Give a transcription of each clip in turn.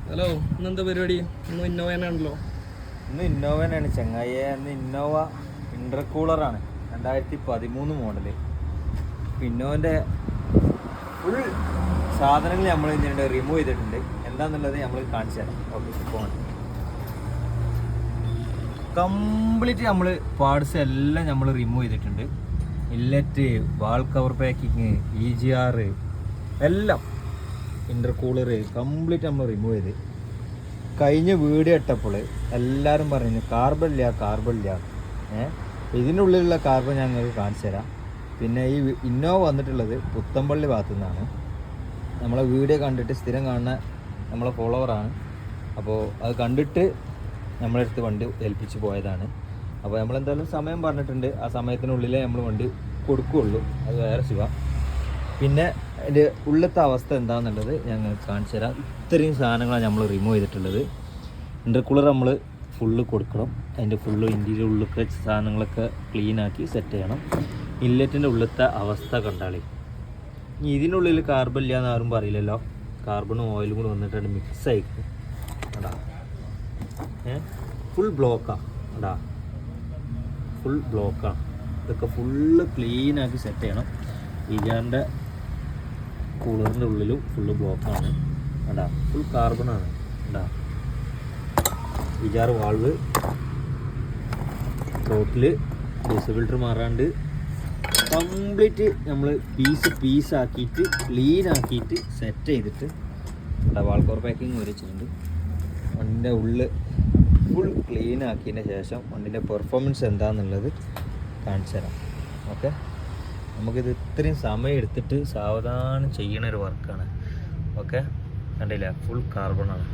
Hello, ഇന്നെന്താ പരിപാടി? ഇന്ന് ഇന്നോവേനാണല്ലോ. ഇന്ന് ഇന്നോവനാണ് ചങ്ങായെ. ഇന്ന് ഇന്നോവ ഇൻ്റർകൂളറാണ്, 2013 മോഡല്. ഇന്നോവൻ്റെ ഫുൾ സാധനങ്ങൾ നമ്മൾ ഇതിൻ്റെ റിമൂവ് ചെയ്തിട്ടുണ്ട്. എന്താണെന്നുള്ളത് നമ്മൾ കാണിച്ചു തരാം. ഓക്കെ, ഫോൺ കംപ്ലീറ്റ് നമ്മൾ പാർട്സ് എല്ലാം നമ്മൾ റിമൂവ് ചെയ്തിട്ടുണ്ട്. ഇല്ലറ്റ്, വാൾ കവർ പാക്കിങ്, EGR എല്ലാം, ഇൻ്റർകൂളർ കംപ്ലീറ്റ് നമ്മൾ റിമൂവ് ചെയ്ത് കഴിഞ്ഞ വീഡിയോ ഇട്ടപ്പോൾ എല്ലാവരും പറഞ്ഞു കാർബൺ ഇല്ല. ഇതിനുള്ളിലുള്ള കാർബൺ ഞാൻ നിങ്ങൾക്ക് കാണിച്ചു തരാം. പിന്നെ ഈ ഇന്നോവ വന്നിട്ടുള്ളത് പുത്തമ്പള്ളി ഭാഗത്തു നിന്നാണ്. നമ്മളെ വീഡിയോ കണ്ടിട്ട് സ്ഥിരം കാണുന്ന നമ്മളെ ഫോളോവറാണ്. അപ്പോൾ അത് കണ്ടിട്ട് നമ്മളെടുത്ത് വണ്ടി ഏൽപ്പിച്ച് പോയതാണ്. അപ്പോൾ നമ്മളെന്തായാലും സമയം പറഞ്ഞിട്ടുണ്ട്. ആ സമയത്തിനുള്ളിലേ നമ്മൾ വണ്ടി കൊടുക്കുകയുള്ളൂ. അത് വേറെ സുഖം. പിന്നെ അതിൻ്റെ ഉള്ളത്തെ അവസ്ഥ എന്താണെന്നുള്ളത് ഞങ്ങൾ കാണിച്ചു തരാം. ഇത്രയും സാധനങ്ങളാണ് നമ്മൾ റിമൂവ് ചെയ്തിട്ടുള്ളത്. ഇൻ്റർകൂളർ നമ്മൾ ഫുള്ള് കൊടുക്കണം. അതിൻ്റെ ഫുള്ള് ഇൻറ്റീരിയർ ഉള്ളിലൊക്കെ സാധനങ്ങളൊക്കെ ക്ലീനാക്കി സെറ്റ് ചെയ്യണം. ഇല്ലറ്റിൻ്റെ ഉള്ളിലത്തെ അവസ്ഥ കണ്ടാളി. ഇനി ഇതിനുള്ളിൽ കാർബൺ ഇല്ല എന്ന് ആരും പറയില്ലല്ലോ. കാർബണും ഓയിലും കൂടി വന്നിട്ടാണ് മിക്സ് ആയിരിക്കും. അടാ ഫുൾ ബ്ലോക്കാണ്. അടാ ഫുൾ ബ്ലോക്കാണ്. ഇതൊക്കെ ഫുള്ള് ക്ലീനാക്കി സെറ്റ് ചെയ്യണം. ഈജാറിൻ്റെ കൂളറിൻ്റെ ഉള്ളിലും ഫുള്ള് ബ്ലോക്കാണ്. അടാ ഫുൾ കാർബണാണ്. അടാ ഈജാറ് വാൾവ്, ടോട്ടിൽ ഡീസൽ ഫിൽറ്റർ മാറാണ്ട് കംപ്ലീറ്റ് നമ്മൾ പീസാക്കിയിട്ട് ക്ലീൻ ആക്കിയിട്ട് സെറ്റ് ചെയ്തിട്ട് അടാ വാൾ കവർ പാക്കിങ് വരച്ചിട്ടുണ്ട്. വണ്ടിൻ്റെ ഉള്ളിൽ ഫുൾ ക്ലീൻ ആക്കിയതിന് ശേഷം വണ്ടിൻ്റെ പെർഫോമൻസ് എന്താണെന്നുള്ളത് കാണിച്ചു തരാം. ഓക്കെ, നമുക്കിത് ഇത്രയും സമയം എടുത്തിട്ട് സാവധാനം ചെയ്യണ ഒരു വർക്കാണ്. ഓക്കെ, കണ്ടില്ല, ഫുൾ കാർബണാണ്.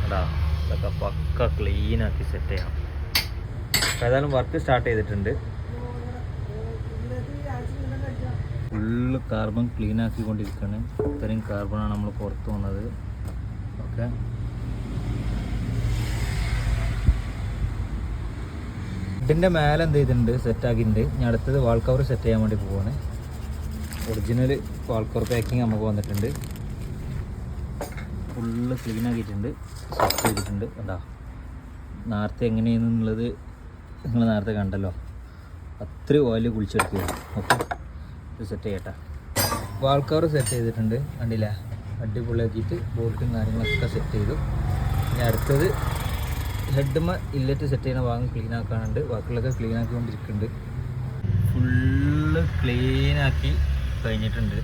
അതാ ഇതൊക്കെ പക്ക ക്ലീനാക്കി സെറ്റ് ചെയ്യണം. ഏതായാലും വർക്ക് സ്റ്റാർട്ട് ചെയ്തിട്ടുണ്ട്. ഫുള്ള് കാർബൺ ക്ലീനാക്കിക്കൊണ്ടിരിക്കുകയാണ്. ഇത്രയും കാർബണാണ് നമ്മൾ പുറത്ത് വന്നത്. ഓക്കെ, ഇതിൻ്റെ മേലെ എന്ത് ചെയ്തിട്ടുണ്ട്, സെറ്റാക്കിയിട്ടുണ്ട്. ഞാൻ അടുത്തത് വാൾ കവർ സെറ്റ് ചെയ്യാൻ വേണ്ടി പോവാണ്. ഒറിജിനൽ വാൾ കവർ പാക്കിങ് നമുക്ക് വന്നിട്ടുണ്ട്. ഫുള്ള് ക്ലീൻ ആക്കിയിട്ടുണ്ട്, സെറ്റ് ചെയ്തിട്ടുണ്ട്. എന്താ നേരത്തെ എങ്ങനെയാണെന്നുള്ളത് നിങ്ങൾ നേരത്തെ കണ്ടല്ലോ. അത്രയും ഓയിൽ കുളിച്ചെടുക്കുക. ഓക്കെ, ഇത് സെറ്റ് ചെയ്യട്ടെ. വാൾ കവർ സെറ്റ് ചെയ്തിട്ടുണ്ട്. കണ്ടില്ല, അടിപൊളിയാക്കിയിട്ട് ബോൾട്ടും കാര്യങ്ങളൊക്കെ സെറ്റ് ചെയ്തു. ഇനി അടുത്തത് ഹെഡ്മ ഇല്ലറ്റ് സെറ്റ് ചെയ്യുന്ന ഭാഗം ക്ലീൻ ആക്കാനുണ്ട്. ബാക്കിയുള്ളതൊക്കെ ക്ലീൻ ആക്കിക്കൊണ്ടിരിക്കുന്നുണ്ട്. ഫുള്ള് ക്ലീനാക്കി കഴിഞ്ഞിട്ടുണ്ട്.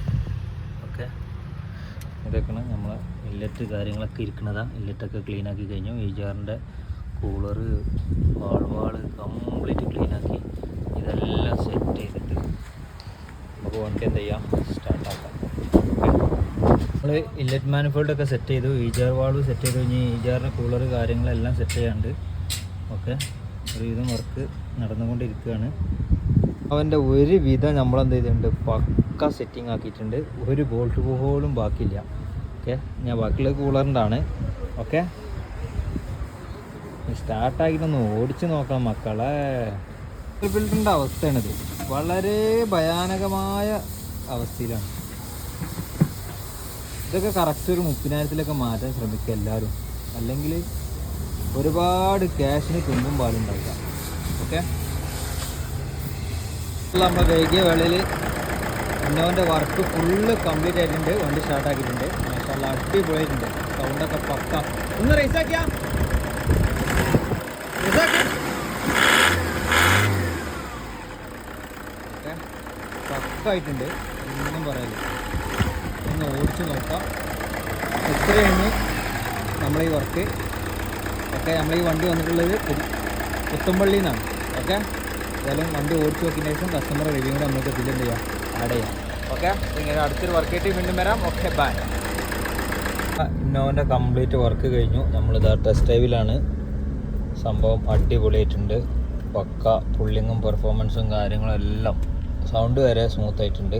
ഓക്കെ, ഇതൊക്കെയാണ് നമ്മളെ ഇല്ലറ്റ് കാര്യങ്ങളൊക്കെ ഇരിക്കുന്നതാണ്. ഇല്ലറ്റൊക്കെ ക്ലീനാക്കി കഴിഞ്ഞു. ഈജാറിൻ്റെ കൂളറ്, വാള് കംപ്ലീറ്റ് ക്ലീനാക്കി ഇതെല്ലാം സെറ്റ് ചെയ്തിട്ട് നമുക്ക് വണ്ടി എന്ത് ചെയ്യാം, സ്റ്റാർട്ടാക്കാം. നമ്മൾ ഇല്ലറ്റ് മാനിഫോൾഡൊക്കെ സെറ്റ് ചെയ്തു. ഈജാർ വാൾവ് സെറ്റ് ചെയ്തു. കഴിഞ്ഞ് ഈജാറിൻ്റെ കൂളർ കാര്യങ്ങളെല്ലാം സെറ്റ് ചെയ്യാണ്ട്. ഓക്കെ, ഒരുവിധം വർക്ക് നടന്നുകൊണ്ടിരിക്കുകയാണ്. അവൻ്റെ ഒരു വിധം നമ്മളെന്ത് ചെയ്തിട്ടുണ്ട്, പക്ക സെറ്റിംഗ് ആക്കിയിട്ടുണ്ട്. ഒരു ബോൾട്ട് പോലും ബാക്കിയില്ല. ഓക്കെ, ഞാൻ ബാക്കിയുള്ള കൂളറിൻ്റെ ആണ്. ഓക്കെ, സ്റ്റാർട്ടാക്കിയിട്ടൊന്ന് ഓടിച്ച് നോക്കണം മക്കളെ. ഫിൽറ്ററിൻ്റെ അവസ്ഥയാണിത്. വളരെ ഭയാനകമായ അവസ്ഥയിലാണ്. ഇതൊക്കെ കറക്റ്റ് ഒരു 30,000-ലൊക്കെ മാറ്റാൻ ശ്രമിക്കുക എല്ലാവരും. അല്ലെങ്കിൽ ഒരുപാട് ക്യാഷിന് തുമ്പും പാടുണ്ടാവില്ല. ഓക്കെ, നമ്മൾ വൈകിയ വേളയിൽ ഇന്നോവൻ്റെ വർക്ക് ഫുള്ള് കംപ്ലീറ്റ് ആയിട്ടുണ്ട്. വണ്ടി സ്റ്റാർട്ടാക്കിയിട്ടുണ്ട്. മാഷാഅല്ലാഹ് അടിപൊളിയായിട്ടുണ്ട്. സൗണ്ടൊക്കെ പക്ക. ഒന്ന് റൈസാക്കിയാ ഓക്കെ, പക്കായിട്ടുണ്ട്. ഒന്നും പറയില്ല. ഒന്ന് ഓടിച്ച് നോക്കാം എത്രയാണ് നമ്മൾ ഈ വർക്ക്. ഓക്കെ, നമ്മൾ ഈ വണ്ടി വന്നിട്ടുള്ളത് പുത്തമ്പള്ളിയിൽ നിന്നാണ്. ഓക്കെ, ഏതായാലും വണ്ടി ഓടിച്ച് നോക്കിയതിന് ശേഷം കസ്റ്റമർ റിവ്യൂ കൂടെ നമുക്ക് ഇതിൽ എന്ത് ചെയ്യാം, ആഡ് ചെയ്യാം. ഓക്കെ, ഇങ്ങനെ അടുത്തൊരു വർക്കായിട്ട് വീണ്ടും വരാം. Okay, bye. ഇന്നോവൻ്റെ കംപ്ലീറ്റ് വർക്ക് കഴിഞ്ഞു. നമ്മളിതാ ടെസ്റ്റ് ഡ്രൈവിലാണ്. സംഭവം അടിപൊളിയായിട്ടുണ്ട്. പക്ക പുള്ളിങ്ങും പെർഫോമൻസും കാര്യങ്ങളും എല്ലാം, സൗണ്ട് വരെ സ്മൂത്ത് ആയിട്ടുണ്ട്.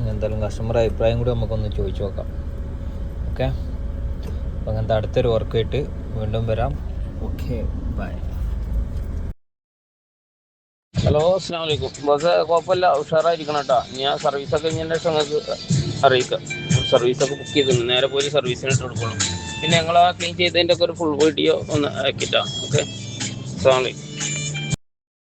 എന്തായാലും കസ്റ്റമർ അഭിപ്രായം കൂടി നമുക്കൊന്ന് ചോദിച്ചു നോക്കാം. ഓക്കെ, അപ്പോൾ അങ്ങനത്തെ അടുത്തൊരു വർക്കായിട്ട് വീണ്ടും വരാം. Okay, by. ഹലോ, അസ്സലാമു അലൈക്കും. ബസ് കുഴപ്പമില്ല, ഉഷാറായിരിക്കണം കേട്ടോ. ഞാൻ സർവീസൊക്കെ കഴിഞ്ഞതിൻ്റെ ശേഷം നിങ്ങൾക്ക് അറിയിക്കാം. സർവീസൊക്കെ ബുക്ക് ചെയ്തിട്ടുണ്ട്. നേരെ പോയി സർവീസിനിട്ട് കൊടുക്കണം. പിന്നെ ഞങ്ങൾ ആ ക്ലീൻ ചെയ്തതിൻ്റെ ഒക്കെ ഒരു ഫുൾ വീഡിയോ ഒന്ന് ആക്കിയിട്ടാ. ഓക്കെ, അസ്സലാമു അലൈക്കും.